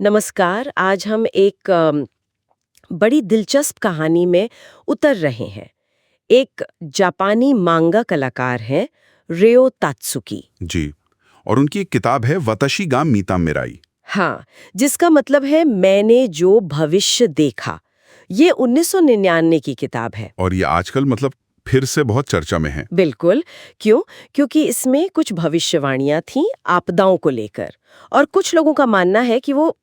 नमस्कार। आज हम एक बड़ी दिलचस्प कहानी में उतर रहे हैं। एक जापानी मांगा कलाकार हैं, रेओ तात्सुकी। जी। और उनकी एक किताब है वतशी गा मीता मिराई। हाँ, जिसका मतलब है मैंने जो भविष्य देखा। ये 1999 की किताब है। और ये आजकल मतलब फिर से बहुत चर्चा में है। बिल्कुल। क्यों? क्योंकि इसमें कुछ भविष्यवाणियां थीं आपदाओं को लेकर, और कुछ लोगों का मानना है कि वो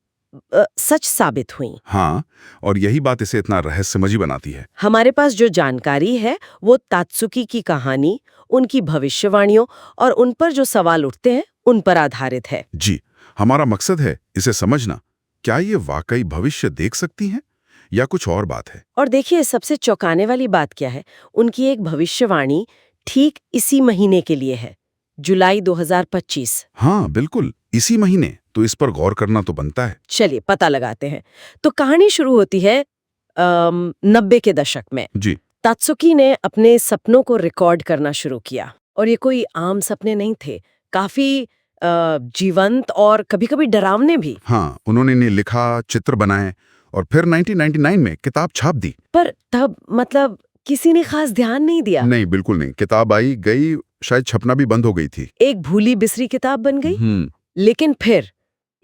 सच साबित हुई। हाँ, और यही बात इसे इतना रहस्यमयी बनाती है। हमारे पास जो जानकारी है वो तात्सुकी की कहानी, उनकी भविष्यवाणियों और उन पर जो सवाल उठते हैं उन पर आधारित है। जी, हमारा मकसद है इसे समझना। क्या ये वाकई भविष्य देख सकती हैं या कुछ और बात है? और देखिए, सबसे चौंकाने वाली बात क्या है, उनकी एक भविष्यवाणी ठीक इसी महीने के लिए है, जुलाई 2025। हाँ, बिल्कुल इसी महीने। तो इस पर गौर करना तो बनता है। चलिए पता लगाते हैं। तो कहानी शुरू होती है 90 के दशक में। जी। तात्सुकी ने अपने सपनों को रिकॉर्ड करना शुरू किया, और ये कोई आम सपने नहीं थे, काफी जीवंत और कभी-कभी डरावने भी। हाँ, उन्होंने इन्हें लिखा, चित्र बनाए और फिर 1999 में किताब छाप दी। पर तब मतलब किसी ने खास ध्यान नहीं दिया। नहीं, बिल्कुल नहीं। किताब आई गई, शायद छपना भी बंद हो गई थी। एक भूली बिसरी किताब बन गई। लेकिन फिर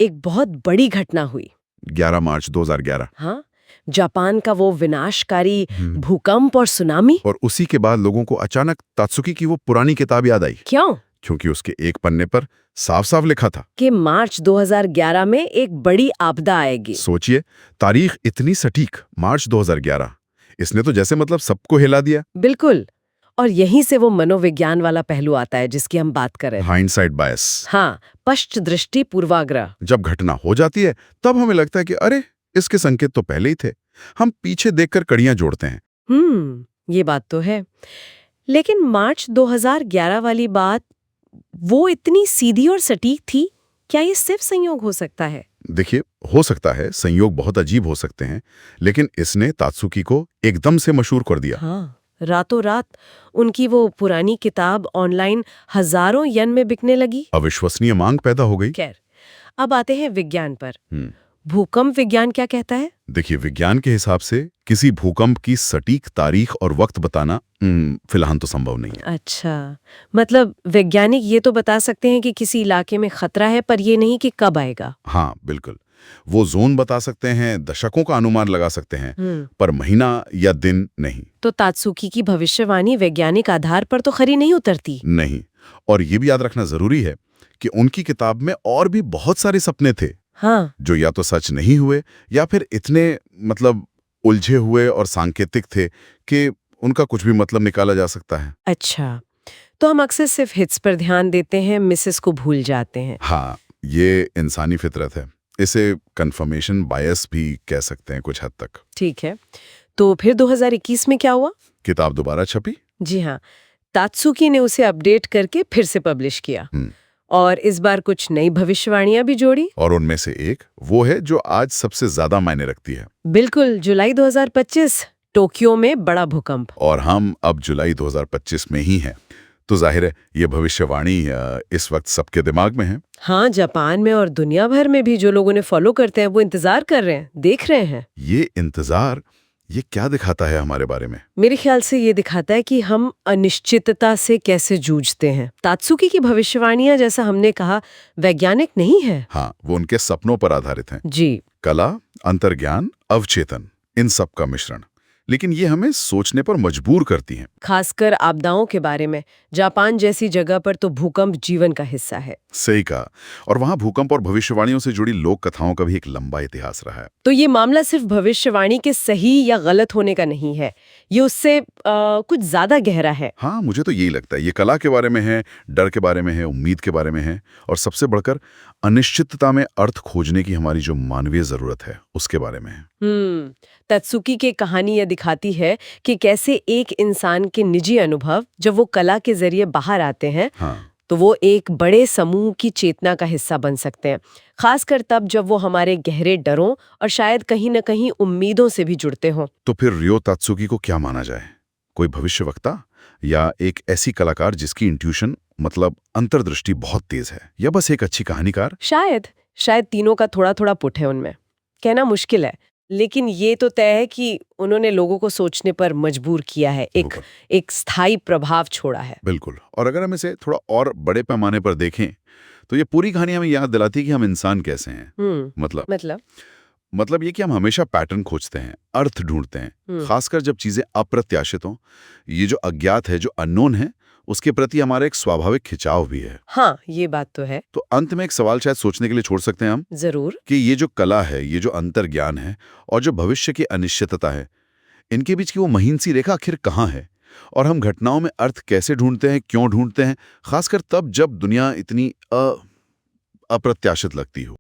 एक बहुत बड़ी घटना हुई। 11 मार्च 2011। हाँ, जापान का वो विनाशकारी हम्म। भूकंप और सुनामी। और उसी के बाद लोगों को अचानक तात्सुकी की वो पुरानी किताब याद आई, क्यों? क्योंकि उसके एक पन्ने पर साफ साफ लिखा था कि मार्च 2011 में एक बड़ी आपदा आएगी। सोचिए, तारीख इतनी सटीक, मार्च 2011। इसने तो जैसे मतलब सबको हिला दिया। बिल्कुल। और यहीं से वो मनोविज्ञान वाला पहलू आता है जिसकी हम बात कर रहे थे। हाइंडसाइट बायस। हाँ, पश्च दृष्टि पूर्वाग्रह। जब घटना हो जाती है तब हमें लगता है कि अरे, इसके संकेत तो पहले ही थे। हम पीछे देखकर कड़ियां जोड़ते हैं। ये बात तो है। लेकिन मार्च 2011 वाली बात, वो इतनी सीधी और सटीक थी, क्या ये सिर्फ संयोग हो सकता है? देखिए, हो सकता है, संयोग बहुत अजीब हो सकते हैं, लेकिन इसने तात्सुकी को एकदम से मशहूर कर दिया। हाँ, रातों रात उनकी वो पुरानी किताब ऑनलाइन हजारों येन में बिकने लगी। अविश्वसनीय मांग पैदा हो गई। खैर, अब आते हैं विज्ञान पर। हम्म। भूकंप विज्ञान क्या कहता है? देखिए, विज्ञान के हिसाब से किसी भूकंप की सटीक तारीख और वक्त बताना फिलहाल तो संभव नहीं है। अच्छा, मतलब वैज्ञानिक ये तो बता सकते हैं कि किसी इलाके में खतरा है, पर ये नहीं कि कब आएगा। हाँ, बिल्कुल। वो जोन बता सकते हैं, दशकों का अनुमान लगा सकते हैं, पर महीना या दिन नहीं। तो तात्सुकी की भविष्यवाणी वैज्ञानिक आधार पर तो खरी नहीं उतरती। नहीं। और ये भी याद रखना जरूरी है कि उनकी किताब में और भी बहुत सारे सपने थे। हाँ। जो या तो सच नहीं हुए या फिर इतने मतलब उलझे हुए और सांकेतिक थे कि उनका कुछ भी मतलब निकाला जा सकता है। अच्छा, तो हम अक्सर सिर्फ हिट्स पर ध्यान देते हैं, मिसेस को भूल जाते हैं। हाँ, ये इंसानी फितरत है। इसे कंफर्मेशन बायस भी कह सकते हैं कुछ हद तक। ठीक है, तो फिर 2021 में क्या हुआ? किताब दोबारा छपी। जी हाँ, तात्सुकी ने उसे अपडेट करके फिर से पब्लिश किया, और इस बार कुछ नई भविष्यवाणियां भी जोड़ी। और उनमें से एक वो है जो आज सबसे ज्यादा मायने रखती है। बिल्कुल, जुलाई 2025, टोक्यो में बड़ा भूकंप। और हम अब जुलाई 2025 में ही हैं, तो जाहिर है ये भविष्यवाणी इस वक्त सबके दिमाग में है। हाँ, जापान में और दुनिया भर में भी जो लोग उन्हें फॉलो करते हैं वो इंतजार कर रहे हैं, देख रहे हैं। ये इंतजार, ये क्या दिखाता है हमारे बारे में? मेरे ख्याल से ये दिखाता है कि हम अनिश्चितता से कैसे जूझते हैं। तात्सुकी की भविष्यवाणियां, जैसा हमने कहा, वैज्ञानिक नहीं है। हाँ, वो उनके सपनों पर आधारित हैं। जी। कला, अंतर्ज्ञान, अवचेतन, इन सब का मिश्रण। लेकिन ये हमें सोचने पर मजबूर करती हैं। खासकर आपदाओं के बारे में। जापान जैसी जगह पर तो भूकंप जीवन का हिस्सा है। सही कहा। और वहाँ भूकंप और भविष्यवाणियों से जुड़ी लोक कथाओं का भी एक लंबा इतिहास रहा है। तो ये मामला सिर्फ भविष्यवाणी के सही या गलत होने का नहीं है, ये उससे कुछ ज्यादा गहरा है। हाँ, मुझे तो यही लगता है। ये कला के बारे में है, डर के बारे में है, उम्मीद के बारे में है, और सबसे बढ़कर अनिश्चितता में अर्थ खोजने की हमारी जो मानवीय जरूरत है उसके बारे में है। तात्सुकी की कहानी यह दिखाती है कि कैसे एक इंसान के निजी अनुभव, जब वो कला के जरिए बाहर आते हैं, तो वो एक बड़े समूह की चेतना का हिस्सा बन सकते हैं। खासकर तब जब वो हमारे गहरे डरों और शायद कहीं न कहीं उम्मीदों से भी जुड़ते हों। तो फिर रियो तात्सुकी को क्या माना जाए? कोई भविष्यवक्ता या एक ऐसी कलाकार जिसकी इंट्यूशन मतलब अंतर्दृष्टि बहुत तेज है, या बस एक अच्छी कहानीकार? शायद तीनों का थोड़ा थोड़ा पुट है उनमें। कहना मुश्किल है, लेकिन ये तो तय है कि उन्होंने लोगों को सोचने पर मजबूर किया है, एक स्थायी प्रभाव छोड़ा है। बिल्कुल। और अगर हम इसे थोड़ा और बड़े पैमाने पर देखें तो ये पूरी कहानी हमें याद दिलाती है कि हम इंसान कैसे हैं। मतलब ये कि हम हमेशा पैटर्न खोजते हैं, अर्थ ढूंढते हैं, खासकर जब चीजें अप्रत्याशित हों। ये जो अज्ञात है, जो अननोन है, उसके प्रति हमारा एक स्वाभाविक खिंचाव भी है। हाँ, ये बात तो है। तो अंत में एक सवाल शायद सोचने के लिए छोड़ सकते हैं हम, जरूर, कि ये जो कला है, ये जो अंतर्ज्ञान है और जो भविष्य की अनिश्चितता है, इनके बीच की वो महीन सी रेखा आखिर कहाँ है? और हम घटनाओं में अर्थ कैसे ढूंढते हैं, क्यों ढूंढते हैं, खासकर तब जब दुनिया इतनी अप्रत्याशित लगती हो।